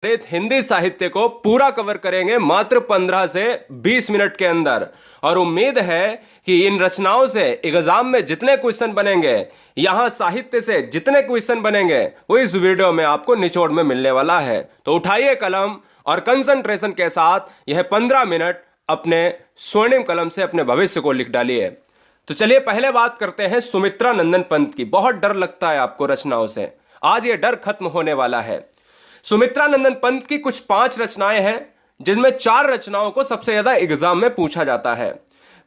हिंदी साहित्य को पूरा कवर करेंगे मात्र 15 से 20 मिनट के अंदर। और उम्मीद है कि इन रचनाओं से एग्जाम में जितने क्वेश्चन बनेंगे, यहां साहित्य से जितने क्वेश्चन बनेंगे, वो इस वीडियो में आपको निचोड़ में मिलने वाला है। तो उठाइए कलम और कंसंट्रेशन के साथ यह 15 मिनट अपने स्वर्णिम कलम से अपने भविष्य को लिख डालिए। तो चलिए पहले बात करते हैं सुमित्रा नंदन पंत की। बहुत डर लगता है आपको रचनाओं से, आज ये डर खत्म होने वाला है। सुमित्रा नंदन पंत की कुछ 5 रचनाएं हैं, जिनमें 4 रचनाओं को सबसे ज्यादा एग्जाम में पूछा जाता है।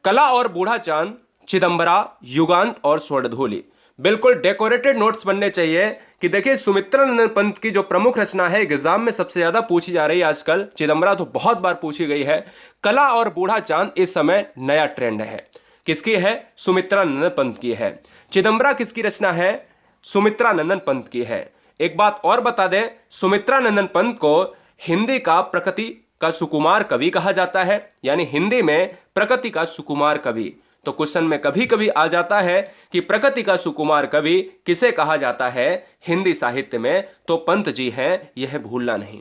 कला और बूढ़ा चांद, चिदंबरा, युगांत और स्वर्णधूलि। बिल्कुल डेकोरेटेड नोट्स बनने चाहिए कि देखिए सुमित्रा नंदन पंत की जो प्रमुख रचना है एग्जाम में सबसे ज्यादा पूछी जा रही है आजकल। चिदंबरा तो बहुत बार पूछी गई है। कला और बूढ़ा चांद इस समय नया ट्रेंड है। किसकी है? सुमित्रा नंदन पंत की है। चिदंबरा किसकी रचना है? सुमित्रा नंदन पंत की है। एक बात और बता दें, सुमित्रा नंदन पंत को हिंदी का प्रकृति का सुकुमार कवि कहा जाता है, यानी हिंदी में प्रकृति का सुकुमार कवि। तो क्वेश्चन में कभी कभी आ जाता है कि प्रकृति का सुकुमार कवि किसे कहा जाता है हिंदी साहित्य में, तो पंत जी हैं, यह भूलना नहीं।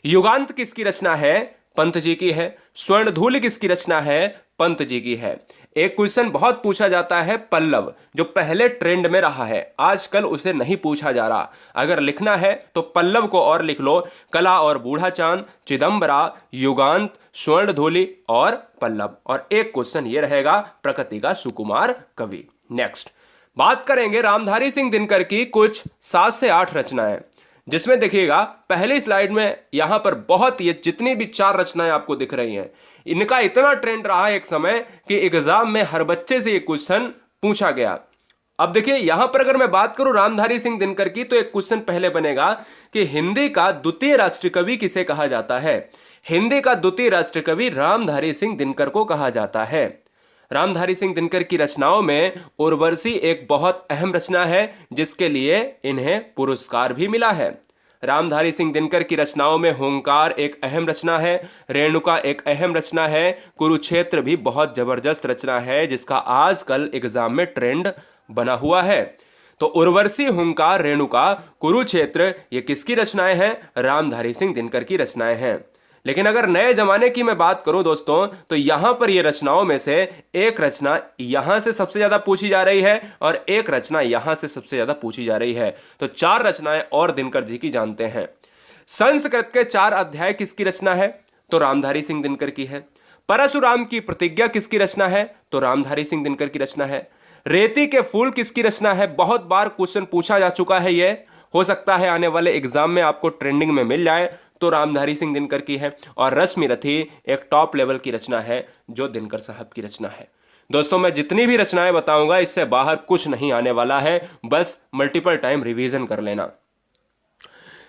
युगांत किसकी रचना है? पंत जी की है। स्वर्णधूलि किसकी रचना है? पंत जी की है। एक क्वेश्चन बहुत पूछा जाता है पल्लव, जो पहले ट्रेंड में रहा है, आजकल उसे नहीं पूछा जा रहा। अगर लिखना है तो पल्लव को और लिख लो, कला और बूढ़ा चांद, चिदंबरा, युगांत, स्वर्णधूलि और पल्लव। और एक क्वेश्चन ये रहेगा प्रकृति का सुकुमार कवि। नेक्स्ट बात करेंगे रामधारी सिंह दिनकर की कुछ 7 से 8 रचनाएं, जिसमें देखिएगा पहली स्लाइड में यहां पर बहुत ये जितनी भी 4 रचनाएं आपको दिख रही हैं, इनका इतना ट्रेंड रहा एक समय कि एग्जाम में हर बच्चे से ये क्वेश्चन पूछा गया। अब देखिए यहां पर अगर मैं बात करूं रामधारी सिंह दिनकर की, तो एक क्वेश्चन पहले बनेगा कि हिंदी का द्वितीय राष्ट्रीय कवि किसे कहा जाता है? हिंदी का द्वितीय राष्ट्रीय कवि रामधारी सिंह दिनकर को कहा जाता है। रामधारी सिंह दिनकर की रचनाओं में उर्वशी एक बहुत अहम रचना है, जिसके लिए इन्हें पुरस्कार भी मिला है। रामधारी सिंह दिनकर की रचनाओं में हुंकार एक अहम रचना है, रेणुका एक अहम रचना है, कुरुक्षेत्र भी बहुत जबरदस्त रचना है, जिसका आजकल एग्जाम में ट्रेंड बना हुआ है। तो उर्वशी, हुंकार, रेणुका, कुरुक्षेत्र ये किसकी रचनाएं हैं? रामधारी सिंह दिनकर की रचनाएं हैं। लेकिन अगर नए जमाने की मैं बात करूं दोस्तों, तो यहां पर ये रचनाओं में से एक रचना यहां से सबसे ज्यादा पूछी जा रही है और एक रचना यहां से सबसे ज्यादा पूछी जा रही है। तो 4 रचनाएं और दिनकर जी की जानते हैं। संस्कृत के 4 अध्याय किसकी रचना है? तो रामधारी सिंह दिनकर की है। परशुराम की प्रतिज्ञा किसकी रचना है? तो रामधारी सिंह दिनकर की रचना है। रेती के फूल किसकी रचना है? बहुत बार क्वेश्चन पूछा जा चुका है, ये हो सकता है आने वाले एग्जाम में आपको ट्रेंडिंग में मिल जाए, तो रामधारी सिंह दिनकर की है। और रश्मि रथी एक टॉप लेवल की रचना है, जो दिनकर साहब की रचना है। दोस्तों मैं जितनी भी रचनाएं बताऊंगा इससे बाहर कुछ नहीं आने वाला है, बस मल्टीपल टाइम रिवीजन कर लेना।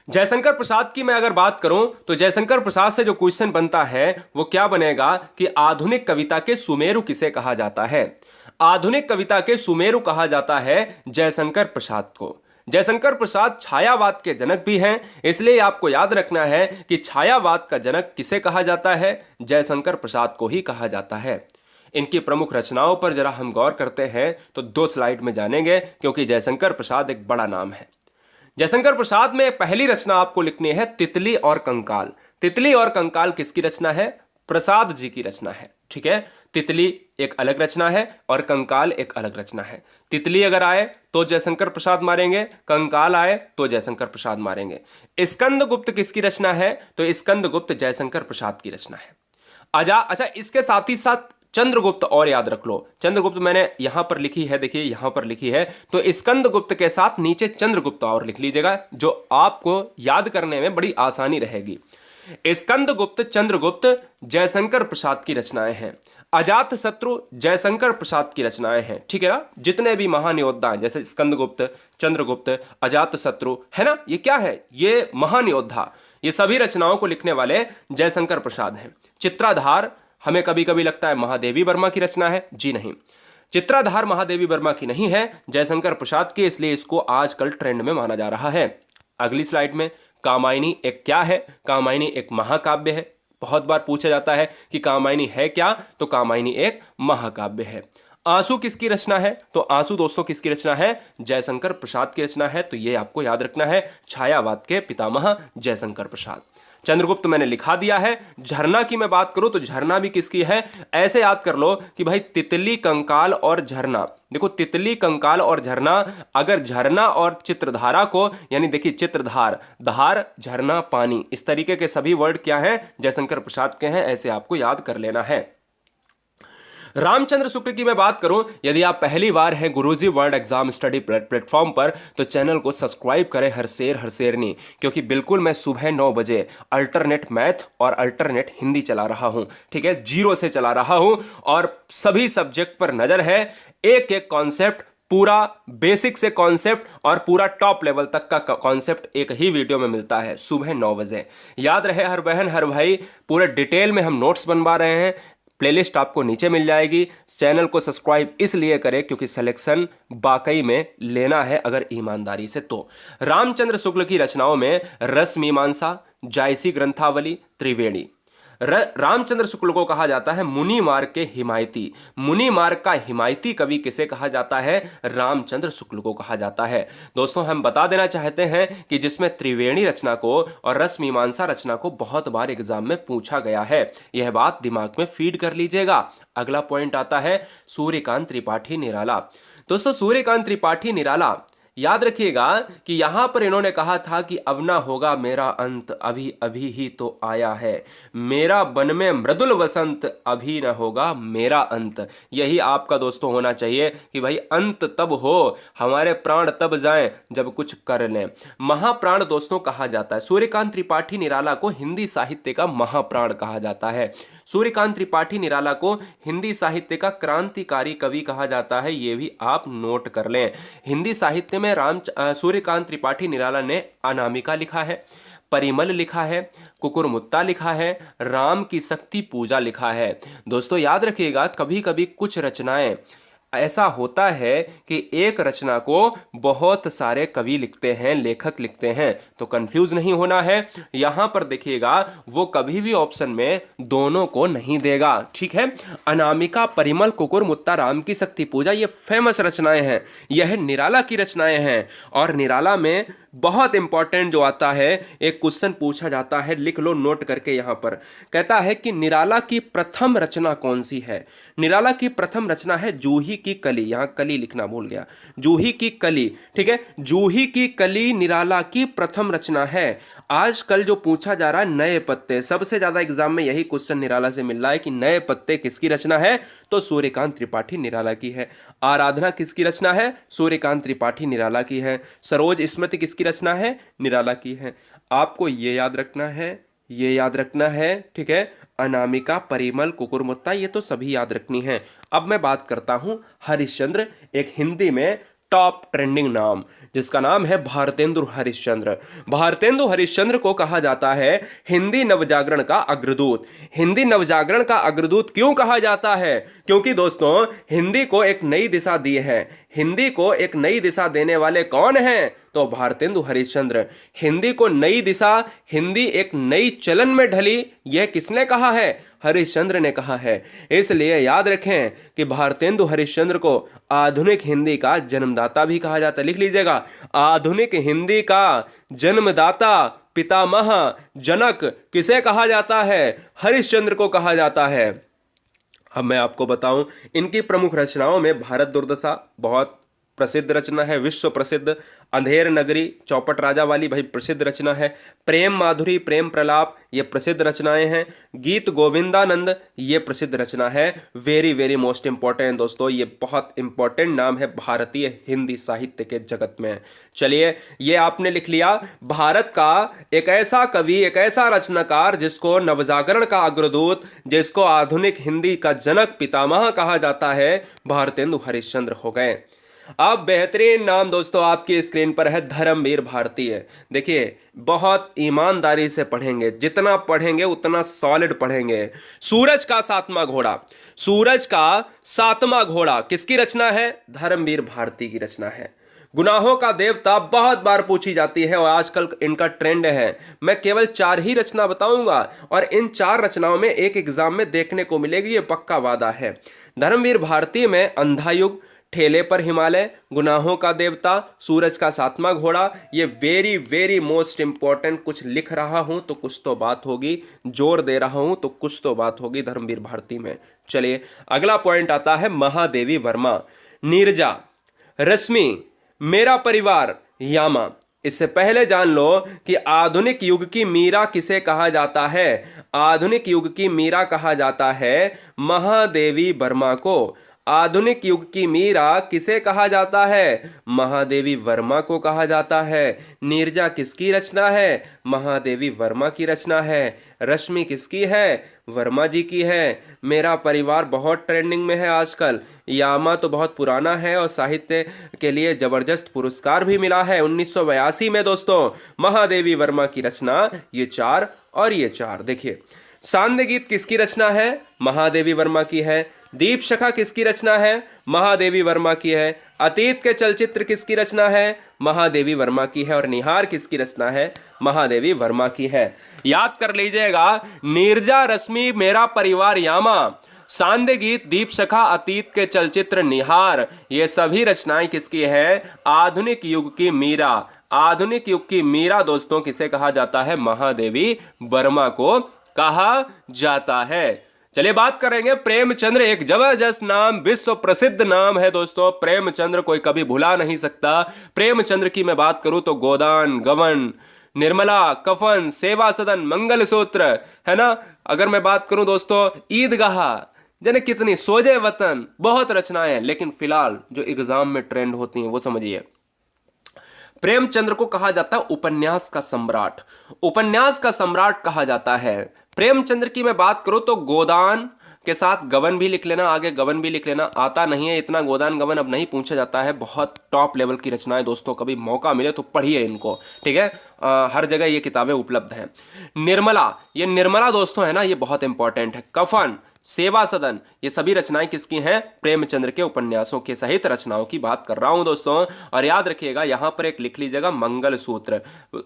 जयशंकर प्रसाद की मैं अगर बात करूं, तो जयशंकर प्रसाद से जो क्वेश्चन बनता है वो क्या बनेगा कि आधुनिक कविता के सुमेरु किसे कहा जाता है? आधुनिक कविता के सुमेरु कहा जाता है जयशंकर प्रसाद को। जयशंकर प्रसाद छायावाद के जनक भी हैं, इसलिए आपको याद रखना है कि छायावाद का जनक किसे कहा जाता है? जयशंकर प्रसाद को ही कहा जाता है। इनकी प्रमुख रचनाओं पर जरा हम गौर करते हैं तो 2 स्लाइड में जानेंगे, क्योंकि जयशंकर प्रसाद एक बड़ा नाम है। जयशंकर प्रसाद में पहली रचना आपको लिखनी है तितली और कंकाल। तितली और कंकाल किसकी रचना है? प्रसाद जी की रचना है। ठीक है, तितली एक अलग रचना है और कंकाल एक अलग रचना है। तितली अगर आए तो जयशंकर प्रसाद मारेंगे, कंकाल आए तो जयशंकर प्रसाद मारेंगे। स्कंदगुप्त किसकी रचना है? तो स्कंदगुप्त जयशंकर प्रसाद की रचना है। अच्छा, इसके साथ ही साथ चंद्रगुप्त और याद रख लो। चंद्रगुप्त मैंने यहां पर लिखी है, देखिए यहां पर लिखी है, तो स्कंदगुप्त के साथ नीचे चंद्रगुप्त और लिख लीजिएगा, जो आपको याद करने में बड़ी आसानी रहेगी। स्कंदगुप्त, चंद्रगुप्त जयशंकर प्रसाद की रचनाएं हैं। अजात शत्रु जयशंकर प्रसाद की रचनाएं हैं। ठीक है ना, जितने भी महान योद्धा हैं जैसे स्कंदगुप्त, चंद्रगुप्त, अजात शत्रु, है ना, ये क्या है? ये महान योद्धा, ये सभी रचनाओं को लिखने वाले जयशंकर प्रसाद हैं। चित्राधार हमें कभी कभी लगता है महादेवी वर्मा की रचना है, जी नहीं, चित्राधार महादेवी वर्मा की नहीं है, जयशंकर प्रसाद की, इसलिए इसको आजकल ट्रेंड में माना जा रहा है। अगली स्लाइड में कामायनी एक क्या है? कामायनी एक महाकाव्य है। बहुत बार पूछा जाता है कि कामायनी है क्या? तो कामायनी एक महाकाव्य है। आंसू किसकी रचना है? तो आंसू दोस्तों किसकी रचना है? जयशंकर प्रसाद की रचना है। तो ये आपको याद रखना है, छायावाद के पितामह जयशंकर प्रसाद। चंद्रगुप्त मैंने लिखा दिया है। झरना की मैं बात करूं तो झरना भी किसकी है, ऐसे याद कर लो कि भाई तितली, कंकाल और झरना। देखो तितली, कंकाल और झरना, अगर झरना और चित्रधारा को, यानी देखिए चित्रधार, धार, झरना, पानी, इस तरीके के सभी वर्ड क्या हैं, जयशंकर प्रसाद के हैं, ऐसे आपको याद कर लेना है। रामचंद्र शुक्ल की मैं बात करूं, यदि आप पहली बार हैं गुरुजी वर्ल्ड एग्जाम स्टडी प्लेटफॉर्म पर तो चैनल को सब्सक्राइब करें, हर शेरनी, क्योंकि बिल्कुल मैं सुबह 9 बजे अल्टरनेट मैथ और अल्टरनेट हिंदी चला रहा हूं, ठीक है, 0 से चला रहा हूं, और सभी सब्जेक्ट पर नजर है। एक एक कॉन्सेप्ट, पूरा बेसिक से कॉन्सेप्ट और पूरा टॉप लेवल तक का कॉन्सेप्ट एक ही वीडियो में मिलता है सुबह 9 बजे। याद रहे हर बहन हर भाई, पूरे डिटेल में हम नोट्स बनवा रहे हैं। प्लेलिस्ट आपको नीचे मिल जाएगी। चैनल को सब्सक्राइब इसलिए करें क्योंकि सिलेक्शन वाकई में लेना है अगर ईमानदारी से तो। रामचंद्र शुक्ल की रचनाओं में रस मीमांसा, जायसी ग्रंथावली, त्रिवेणी। रामचंद्र शुक्ल को कहा जाता है मुनि मार्ग के हिमायती। मुनि मार्ग का हिमायती कवि किसे कहा जाता है, रामचंद्र शुक्ल को कहा जाता है। दोस्तों हम बता देना चाहते हैं कि जिसमें त्रिवेणी रचना को और रस मीमांसा रचना को बहुत बार एग्जाम में पूछा गया है, यह बात दिमाग में फीड कर लीजिएगा। अगला पॉइंट आता है सूर्यकांत त्रिपाठी निराला। दोस्तों सूर्यकांत त्रिपाठी निराला, याद रखिएगा कि यहां पर इन्होंने कहा था कि अब ना होगा मेरा अंत, अभी अभी ही तो आया है, मेरा बन में मृदुल वसंत, अभी ना होगा मेरा अंत। यही आपका दोस्तों होना चाहिए कि भाई अंत तब हो, हमारे प्राण तब जाएं जब कुछ कर लें। महाप्राण दोस्तों कहा जाता है, सूर्यकांत त्रिपाठी निराला को हिंदी साहित्य का महाप्राण कहा जाता है। सूर्यकांत त्रिपाठी निराला को हिंदी साहित्य का क्रांतिकारी कवि कहा जाता है, यह भी आप नोट कर लें। हिंदी साहित्य में सूर्यकांत त्रिपाठी निराला ने अनामिका लिखा है, परिमल लिखा है, कुकुरमुत्ता लिखा है, राम की शक्ति पूजा लिखा है। दोस्तों याद रखिएगा कभी कभी कुछ रचनाएं ऐसा होता है कि एक रचना को बहुत सारे कवि लिखते हैं, लेखक लिखते हैं, तो कंफ्यूज नहीं होना है। यहां पर देखिएगा वो कभी भी ऑप्शन में दोनों को नहीं देगा, ठीक है। अनामिका, परिमल, कुकुरमुत्ता, राम की शक्ति पूजा, ये फेमस रचनाएं हैं, यह निराला की रचनाएं हैं। और निराला में बहुत इंपॉर्टेंट जो आता है, एक क्वेश्चन पूछा जाता है, लिख लो नोट करके। यहां पर कहता है कि निराला की प्रथम रचना कौन सी है। निराला की प्रथम रचना है जूही की कली, यहां कली लिखना भूल गया, जूही की कली, ठीक है। जूही की कली निराला की प्रथम रचना है। आजकल जो पूछा जा रहा है नए पत्ते, सबसे ज्यादा एग्जाम में यही क्वेश्चन निराला से मिल रहा है कि नए पत्ते किसकी रचना है, तो सूर्यकांत त्रिपाठी निराला की है। आराधना किसकी रचना है, सूर्यकांत त्रिपाठी निराला की है। सरोज स्मृति किसकी रचना है, निराला की है। आपको ये याद रखना है, ये याद रखना है, ठीक है। अनामिका, परिमल, कुकुरमुत्ता, ये तो सभी याद रखनी है। अब मैं बात करता हूं हरिश्चंद्र, एक हिंदी में टॉप ट्रेंडिंग नाम, जिसका नाम है भारतेंदु हरिश्चंद्र। भारतेंदु हरिश्चंद्र को कहा जाता है हिंदी नवजागरण का अग्रदूत। हिंदी नवजागरण का अग्रदूत क्यों कहा जाता है, क्योंकि दोस्तों हिंदी को एक नई दिशा दी है। हिंदी को एक नई दिशा देने वाले कौन हैं, तो भारतेंदु हरिश्चंद्र। हिंदी को नई दिशा, हिंदी एक नई चलन में ढली, यह किसने कहा है, हरिश्चंद्र ने कहा है। इसलिए याद रखें कि भारतेंदु हरिश्चंद्र को आधुनिक हिंदी का जन्मदाता भी कहा जाता है। लिख लीजिएगा, आधुनिक हिंदी का जन्मदाता, पितामह, जनक किसे कहा जाता है, हरिश्चंद्र को कहा जाता है। अब मैं आपको बताऊं, इनकी प्रमुख रचनाओं में भारत दुर्दशा बहुत प्रसिद्ध रचना है, विश्व प्रसिद्ध। अंधेर नगरी, चौपट राजा वाली भाई प्रसिद्ध रचना है। प्रेम माधुरी, प्रेम प्रलाप, ये प्रसिद्ध रचनाएं हैं। गीत गोविंदानंद, ये प्रसिद्ध रचना है। वेरी वेरी मोस्ट इंपॉर्टेंट दोस्तों, ये बहुत इंपॉर्टेंट नाम है भारतीय हिंदी साहित्य के जगत में। चलिए ये आपने लिख लिया, भारत का एक ऐसा कवि, एक ऐसा रचनाकार जिसको नवजागरण का अग्रदूत, जिसको आधुनिक हिंदी का जनक, पितामह कहा जाता है, भारतेंदु हरिश्चंद्र हो गए। अब बेहतरीन नाम दोस्तों आपकी स्क्रीन पर है धर्मवीर भारती। देखिए बहुत ईमानदारी से पढ़ेंगे, जितना पढ़ेंगे उतना सॉलिड पढ़ेंगे। सूरज का सातवां घोड़ा, सूरज का सातवां घोड़ा किसकी रचना है, धर्मवीर भारती की रचना है। गुनाहों का देवता बहुत बार पूछी जाती है और आजकल इनका ट्रेंड है। मैं केवल 4 ही रचना बताऊंगा और इन 4 रचनाओं में एक एग्जाम में देखने को मिलेगी, ये पक्का वादा है। धर्मवीर भारती में अंधा युग, ठेले पर हिमालय, गुनाहों का देवता, सूरज का सातवां घोड़ा। ये वेरी वेरी मोस्ट इंपॉर्टेंट। कुछ लिख रहा हूं तो कुछ तो बात होगी, जोर दे रहा हूं तो कुछ तो बात होगी धर्मवीर भारती में। चलिए अगला पॉइंट आता है महादेवी वर्मा, नीरजा, रश्मि, मेरा परिवार, यामा। इससे पहले जान लो कि आधुनिक युग की मीरा किसे कहा जाता है। आधुनिक युग की मीरा कहा जाता है महादेवी वर्मा को। आधुनिक युग की मीरा किसे कहा जाता है? महादेवी वर्मा को कहा जाता है। नीरजा किसकी रचना है? महादेवी वर्मा की रचना है। रश्मि किसकी है? वर्मा जी की है। मेरा परिवार बहुत ट्रेंडिंग में है आजकल। यामा तो बहुत पुराना है और साहित्य के लिए जबरदस्त पुरस्कार भी मिला है 1982 में। दोस्तों महादेवी वर्मा की रचना ये 4 और ये 4। देखिए सांध्य गीत किसकी रचना है? महादेवी वर्मा की है। दीप शखा किसकी रचना है? महादेवी वर्मा की है। अतीत के चलचित्र किसकी रचना है? महादेवी वर्मा की है। और निहार किसकी रचना है? महादेवी वर्मा की है। याद कर लीजिएगा, नीरजा, रश्मि, मेरा परिवार, यामा, सांध्य गीत, दीप शखा, अतीत के चलचित्र, निहार, ये सभी रचनाएं किसकी है? आधुनिक युग की मीरा। आधुनिक युग की मीरा दोस्तों किसे कहा जाता है? महादेवी वर्मा को कहा जाता है। चलिए बात करेंगे प्रेमचंद्र, एक जबरदस्त नाम, विश्व प्रसिद्ध नाम है दोस्तों। प्रेमचंद्र कोई कभी भुला नहीं सकता। प्रेमचंद्र की मैं बात करूं तो गोदान, गवन, निर्मला, कफन, सेवा सदन, मंगलसूत्र, है ना। अगर मैं बात करूं दोस्तों ईदगाह, जाने कितनी, सोजे वतन, बहुत रचनाएं हैं। लेकिन फिलहाल जो एग्जाम में ट्रेंड होती हैं वो समझिए। प्रेमचंद्र को कहा जाता है उपन्यास का सम्राट। उपन्यास का सम्राट कहा जाता है। प्रेमचंद्र की मैं बात करूं तो गोदान के साथ गवन भी लिख लेना, आगे गवन भी लिख लेना। आता नहीं है इतना गोदान गवन, अब नहीं पूछा जाता है। बहुत टॉप लेवल की रचनाएं दोस्तों, कभी मौका मिले तो पढ़िए इनको, ठीक है। हर जगह ये किताबें उपलब्ध हैं। निर्मला, ये निर्मला दोस्तों है ना, ये बहुत इंपॉर्टेंट है। कफन, सेवा सदन, ये सभी रचनाएं किसकी हैं? प्रेमचंद्र के उपन्यासों के सहित रचनाओं की बात कर रहा हूं दोस्तों। और याद रखिएगा यहां पर एक लिख लीजिएगा मंगलसूत्र।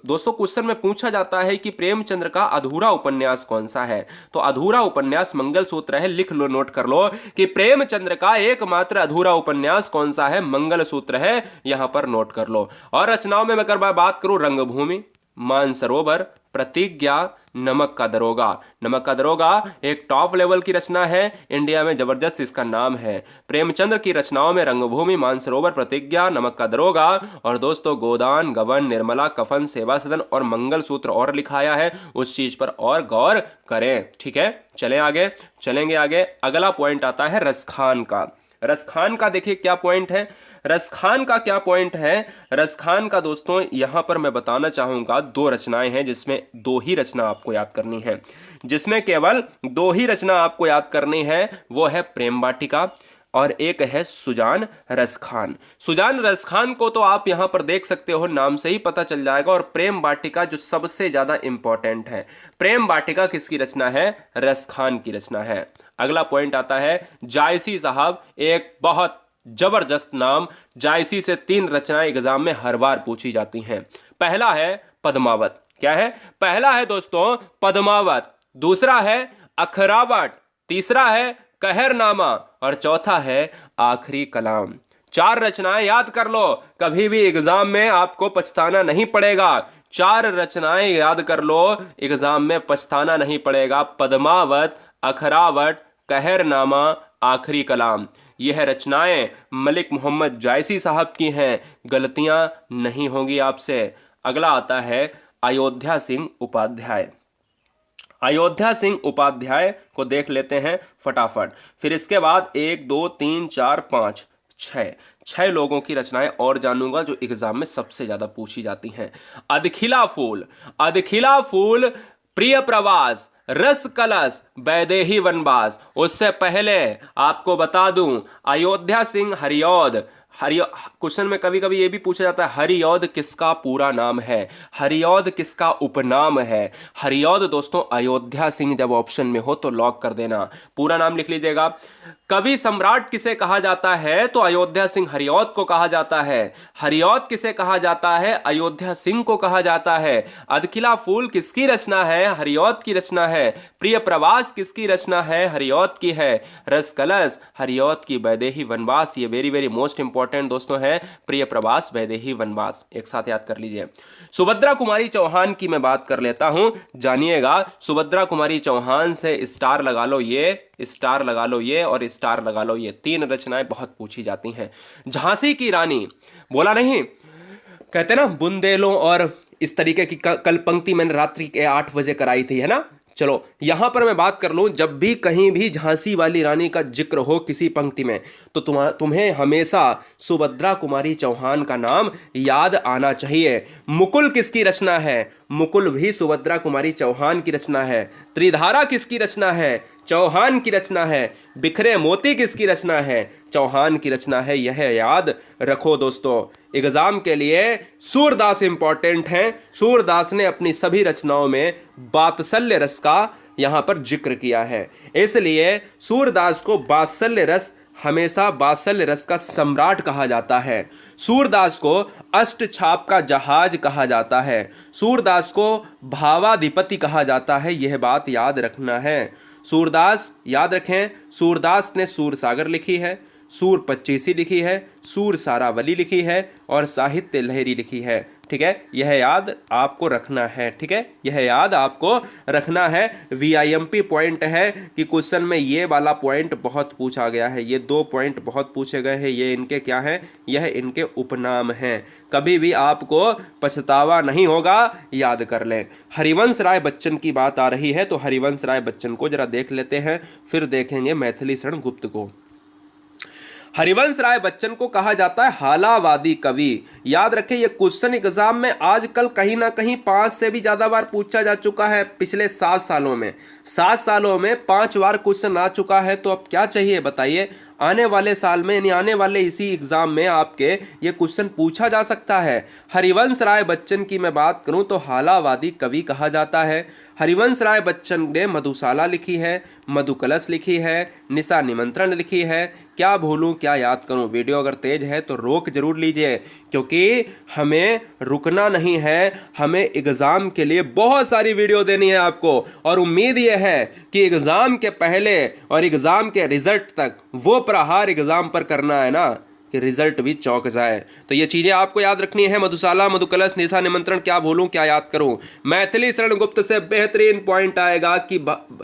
दोस्तों क्वेश्चन में पूछा जाता है कि प्रेमचंद्र का अधूरा उपन्यास कौन सा है, तो अधूरा उपन्यास मंगलसूत्र है। लिख लो, नोट कर लो कि प्रेमचंद्र का एकमात्र अधूरा उपन्यास कौन सा है? मंगलसूत्र है। यहां पर नोट कर लो। और रचनाओं में अगर मैं बात करूं, रंगभूमि, मानसरोवर, प्रतिज्ञा, नमक का दरोगा। नमक का दरोगा एक टॉप लेवल की रचना है, इंडिया में जबरदस्त इसका नाम है। प्रेमचंद्र की रचनाओं में रंगभूमि, मानसरोवर, प्रतिज्ञा, नमक का दरोगा और दोस्तों गोदान, गवन, निर्मला, कफन, सेवा सदन और मंगलसूत्र और लिखाया है। उस चीज पर और गौर करें, ठीक है। चलें आगे, चलेंगे आगे। अगला पॉइंट आता है रसखान का। रसखान का देखिए क्या पॉइंट है। रसखान का क्या पॉइंट है? रसखान का दोस्तों यहां पर मैं बताना चाहूंगा 2 रचनाएं हैं जिसमें 2 ही रचना आपको याद करनी है। जिसमें केवल 2 ही रचना आपको याद करनी है। वो है प्रेम वाटिका और एक है सुजान रसखान। सुजान रसखान को तो आप यहां पर देख सकते हो, नाम से ही पता चल जाएगा। और प्रेम वाटिका जो सबसे ज्यादा इंपॉर्टेंट है। प्रेम वाटिका किसकी रचना है? रसखान की रचना है। अगला पॉइंट आता है जायसी साहब, एक बहुत जबरदस्त नाम। जायसी से 3 रचनाएं एग्जाम में हर बार पूछी जाती हैं। पहला है पद्मावत। क्या है? पहला है दोस्तों पद्मावत, दूसरा है अखरावट, तीसरा है कहरनामा और चौथा है आखिरी कलाम। 4 रचनाएं याद कर लो, कभी भी एग्जाम में आपको पछताना नहीं पड़ेगा। 4 रचनाएं याद कर लो, एग्जाम में पछताना नहीं पड़ेगा। पद्मावत, अखरावट, कहरनामा, आखिरी कलाम। यह रचनाएं मलिक मोहम्मद जायसी साहब की हैं, गलतियां नहीं होंगी आपसे। अगला आता है अयोध्या सिंह उपाध्याय। अयोध्या सिंह उपाध्याय को देख लेते हैं फटाफट। फिर इसके बाद 1 2 3 4 5 6 लोगों की रचनाएं और जानूंगा जो एग्जाम में सबसे ज्यादा पूछी जाती हैं। अदखिला फूल, अदखिला फूल, प्रिय प्रवास, रस कलश, वैदेही वनवास। उससे पहले आपको बता दूं अयोध्या सिंह हरिऔध, क्वेश्चन में कभी कभी ये भी पूछा जाता है हरिऔध किसका पूरा नाम है, हरिऔध किसका उपनाम है। हरिऔध दोस्तों अयोध्या सिंह जब ऑप्शन में हो तो लॉक कर देना, पूरा नाम लिख लीजिएगा। कवि सम्राट किसे कहा जाता है, तो अयोध्या सिंह हरिऔध को कहा जाता है। हरिऔध किसे कहा जाता है, अयोध्या सिंह को कहा जाता है। अदखिला फूल किसकी रचना है, हरिऔध की रचना है। प्रिय प्रवास किसकी रचना है, हरिऔध की है। रस कलश हरिऔध की। वैदेही वनवास, ये वेरी वेरी मोस्ट इंपॉर्टेंट दोस्तों है, प्रिय प्रवास वैदेही वनवास, एक साथ याद कर लीजिए। सुभद्रा कुमारी चौहान की मैं बात कर लेता हूं, जानिएगा। सुभद्रा कुमारी चौहान से स्टार लगा लो ये, स्टार लगा लो ये और स्टार लगा लो ये, तीन रचनाएं बहुत पूछी जाती हैं। झांसी की रानी, बोला नहीं, कहते ना बुंदेलों और इस तरीके की कल पंक्ति मैंने रात्रि के 8 बजे कराई थी, है ना। चलो यहां पर मैं बात कर लूं, जब भी कहीं भी झांसी वाली रानी का जिक्र हो किसी पंक्ति में तो तुम्हें हमेशा सुभद्रा कुमारी चौहान का नाम याद आना चाहिए। मुकुल किसकी रचना है, मुकुल भी सुभद्रा कुमारी चौहान की रचना है। त्रिधारा किसकी रचना है, चौहान की रचना है। बिखरे मोती किसकी रचना है, चौहान की रचना है। यह याद रखो दोस्तों, एग्जाम के लिए सूरदास इंपॉर्टेंट हैं। सूरदास ने अपनी सभी रचनाओं में वात्सल्य रस का यहां पर जिक्र किया है, इसलिए सूरदास को वात्सल्य रस, हमेशा वात्सल्य रस का सम्राट कहा जाता है। सूरदास को अष्टछाप का जहाज कहा जाता है। सूरदास को भावाधिपति कहा जाता है, यह बात याद रखना है। सूरदास याद रखें, सूरदास ने सूर सागर लिखी है, सूर पच्चीसी लिखी है, सूर सारावली लिखी है और साहित्य लहरी लिखी है। ठीक है, यह याद आपको रखना है। ठीक है, यह याद आपको रखना है। वीआईएमपी पॉइंट है कि क्वेश्चन में ये वाला पॉइंट बहुत पूछा गया है, ये 2 पॉइंट बहुत पूछे गए हैं। ये इनके क्या हैं, यह इनके उपनाम हैं। कभी भी आपको पछतावा नहीं होगा, याद कर लें। हरिवंश राय बच्चन की बात आ रही है तो हरिवंश राय बच्चन को जरा देख लेते हैं, फिर देखेंगे मैथिली शरण गुप्त को। हरिवंश राय बच्चन को कहा जाता है हालावादी कवि। याद रखें, यह क्वेश्चन एग्जाम में आजकल कहीं ना कहीं 5 से भी ज्यादा बार पूछा जा चुका है। पिछले 7 सालों में 5 बार क्वेश्चन आ चुका है, तो अब क्या चाहिए बताइए। आने वाले साल में यानी आने वाले इसी एग्जाम में आपके ये क्वेश्चन पूछा जा सकता है। हरिवंश राय बच्चन की मैं बात करूं तो हालावादी कवि कहा जाता है। हरिवंश राय बच्चन ने मधुशाला लिखी है, मधुकलश लिखी है, निशा निमंत्रण लिखी है। क्या भूलूं क्या याद करूं। वीडियो अगर तेज है तो रोक जरूर लीजिए, क्योंकि हमें रुकना नहीं है। हमें एग्जाम के लिए बहुत सारी वीडियो देनी है आपको, और उम्मीद यह है कि एग्जाम के पहले और एग्जाम के रिजल्ट तक वो प्रहार एग्जाम पर करना है ना कि रिजल्ट भी चौंक जाए। तो ये चीजें आपको याद रखनी है। मधुशाला, मधुकलश, निशा निमंत्रण, क्या भूलूं क्या याद करूं। मैथिली शरण गुप्त से बेहतरीन पॉइंट आएगा कि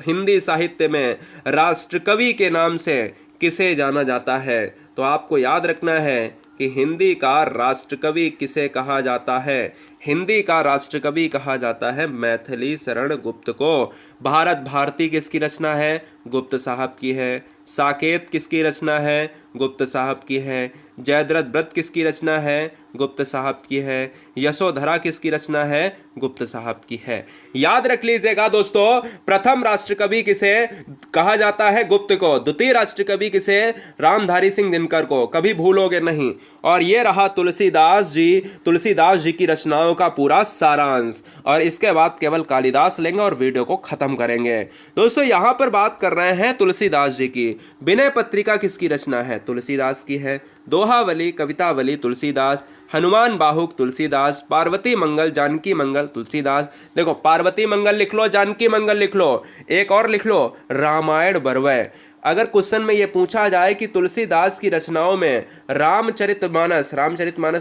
हिंदी साहित्य में राष्ट्रकवि के नाम से किसे जाना जाता है, तो आपको याद रखना है कि हिंदी का राष्ट्रकवि किसे कहा जाता है। हिंदी का राष्ट्रकवि कहा जाता है मैथिली शरण गुप्त को। भारत भारती किसकी रचना है, गुप्त साहब की है। साकेत किसकी रचना है, गुप्त साहब की है। जयद्रथ व्रत किसकी रचना है, गुप्त साहब की है। यशोधरा किसकी रचना है, गुप्त साहब की है। याद रख लीजिएगा दोस्तों, प्रथम राष्ट्रकवि किसे कहा जाता है, गुप्त को। द्वितीय राष्ट्रकवि किसे, रामधारी सिंह दिनकर को, कभी भूलोगे नहीं। और ये रहा तुलसीदास जी की रचनाओं का पूरा सारांश, और इसके बाद केवल कालिदास लेंगे और वीडियो को खत्म करेंगे। दोस्तों यहां पर बात कर रहे हैं तुलसीदास जी की। विनय पत्रिका किसकी रचना है, तुलसीदास की है। दोहावली, कवितावली तुलसीदास। हनुमान बाहुक तुलसीदास। पार्वती मंगल, जानकी मंगल तुलसीदास। देखो पार्वती मंगल लिख लो, जानकी मंगल लिख लो, एक और लिख लो रामायण बरवय। अगर क्वेश्चन में ये पूछा जाए कि तुलसीदास की रचनाओं में रामचरितमानस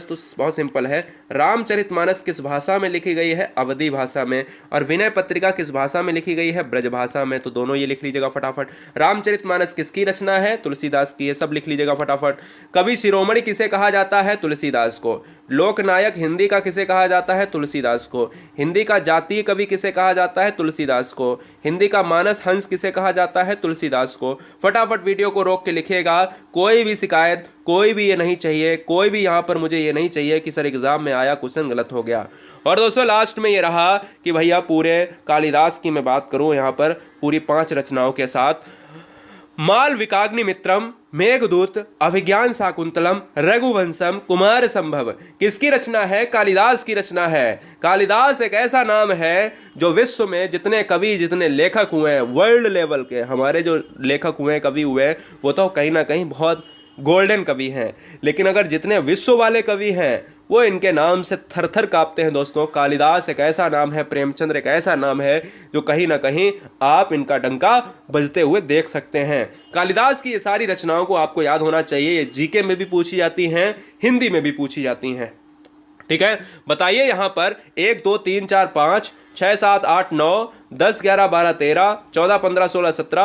तो बहुत सिंपल है, रामचरितमानस किस भाषा में लिखी गई है, अवधी भाषा में। और विनय पत्रिका किस भाषा में लिखी गई है, ब्रज भाषा में। तो दोनों ये लिख लीजिएगा फटाफट। रामचरितमानस किसकी रचना है, तुलसीदास की, ये सब लिख लीजिएगा फटाफट। कवि शिरोमणि किसे कहा जाता है, तुलसीदास को। लोकनायक हिंदी का किसे कहा जाता है, तुलसीदास को। हिंदी का जातीय कवि किसे कहा जाता है, तुलसीदास को। हिंदी का मानस हंस किसे कहा जाता है, तुलसीदास को। फटाफट वीडियो को रोक के लिखिएगा। कोई भी शिकायत, कोई भी ये नहीं चाहिए, कोई भी यहाँ पर मुझे ये नहीं चाहिए कि सर एग्जाम में आया क्वेश्चन गलत हो गया। और दोस्तों लास्ट में ये रहा कि भैया पूरे कालिदास की मैं बात करूं यहाँ पर पूरी 5 रचनाओं के साथ। मालविकाग्निमित्रम, मेघदूत, अभिज्ञान शाकुंतलम, रघुवंशम, कुमार संभव किसकी रचना है? कालिदास की रचना है। कालिदास एक ऐसा नाम है जो विश्व में जितने कवि, जितने लेखक हुए हैं, वर्ल्ड लेवल के हमारे जो लेखक हुए हैं, कवि हुए हैं, वो तो कहीं ना कहीं बहुत गोल्डन कवि हैं, लेकिन अगर जितने विश्व वाले कवि हैं वो इनके नाम से थर थर कांपते हैं दोस्तों। कालिदास एक ऐसा नाम है, प्रेमचंद्र एक ऐसा नाम है जो कहीं ना कहीं आप इनका डंका बजते हुए देख सकते हैं। कालिदास की ये सारी रचनाओं को आपको याद होना चाहिए। ये जीके में भी पूछी जाती हैं, हिंदी में भी पूछी जाती हैं। ठीक है, बताइए यहां पर 1 2 3 4 5 6 7 8 9 10 11 12 13 14 15 16 17